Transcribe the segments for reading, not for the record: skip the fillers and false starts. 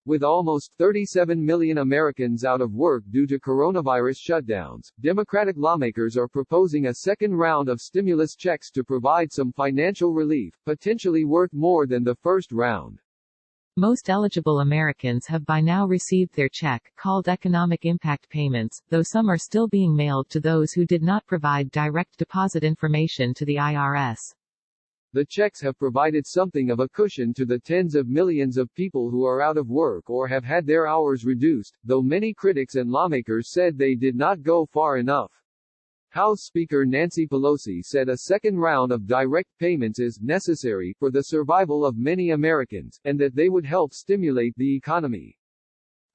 With almost 37 million Americans out of work due to coronavirus shutdowns, Democratic lawmakers are proposing a second round of stimulus checks to provide some financial relief, potentially worth more than the first round. Most eligible Americans have by now received their check, called economic impact payments, though some are still being mailed to those who did not provide direct deposit information to the IRS. The checks have provided something of a cushion to the tens of millions of people who are out of work or have had their hours reduced, though many critics and lawmakers said they did not go far enough. House Speaker Nancy Pelosi said a second round of direct payments is necessary for the survival of many Americans, and that they would help stimulate the economy.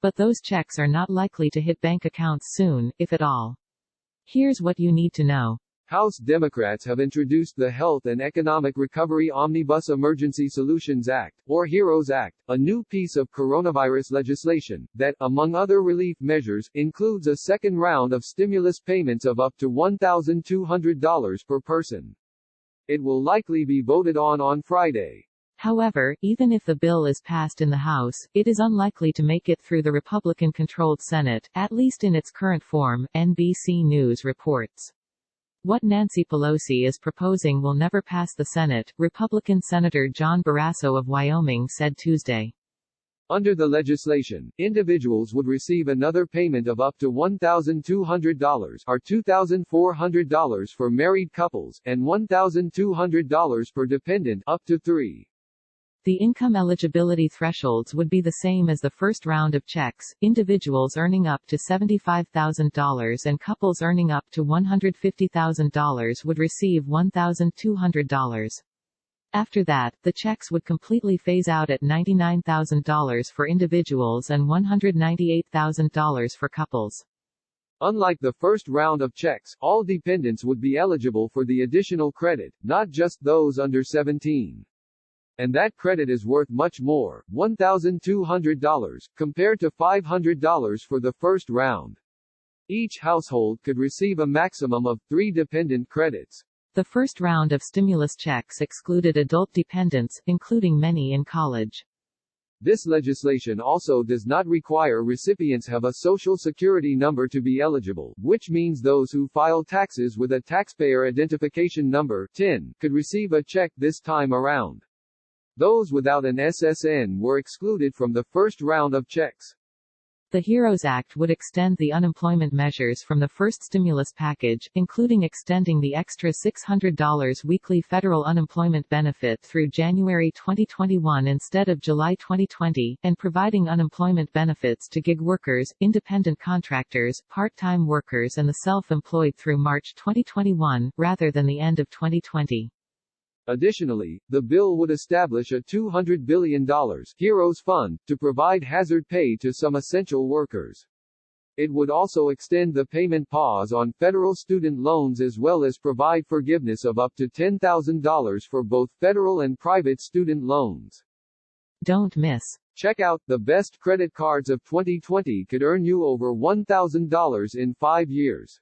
But those checks are not likely to hit bank accounts soon, if at all. Here's what you need to know. House Democrats have introduced the Health and Economic Recovery Omnibus Emergency Solutions Act, or HEROES Act, a new piece of coronavirus legislation, that, among other relief measures, includes a second round of stimulus payments of up to $1,200 per person. It will likely be voted on Friday. However, even if the bill is passed in the House, it is unlikely to make it through the Republican-controlled Senate, at least in its current form, NBC News reports. What Nancy Pelosi is proposing will never pass the Senate, Republican Senator John Barrasso of Wyoming said Tuesday. Under the legislation, individuals would receive another payment of up to $1,200 or $2,400 for married couples, and $1,200 per dependent, up to 3. The income eligibility thresholds would be the same as the first round of checks. Individuals earning up to $75,000 and couples earning up to $150,000 would receive $1,200. After that, the checks would completely phase out at $99,000 for individuals and $198,000 for couples. Unlike the first round of checks, all dependents would be eligible for the additional credit, not just those under 17. And that credit is worth much more, $1,200, compared to $500 for the first round. Each household could receive a maximum of 3 dependent credits. The first round of stimulus checks excluded adult dependents, including many in college. This legislation also does not require recipients have a Social Security number to be eligible, which means those who file taxes with a Taxpayer Identification Number (TIN) could receive a check this time around. Those without an SSN were excluded from the first round of checks. The HEROES Act would extend the unemployment measures from the first stimulus package, including extending the extra $600 weekly federal unemployment benefit through January 2021 instead of July 2020, and providing unemployment benefits to gig workers, independent contractors, part-time workers and the self-employed through March 2021, rather than the end of 2020. Additionally, the bill would establish a $200 billion HEROES Fund to provide hazard pay to some essential workers. It would also extend the payment pause on federal student loans as well as provide forgiveness of up to $10,000 for both federal and private student loans. Don't miss. Check out, the best credit cards of 2020 could earn you over $1,000 in 5 years.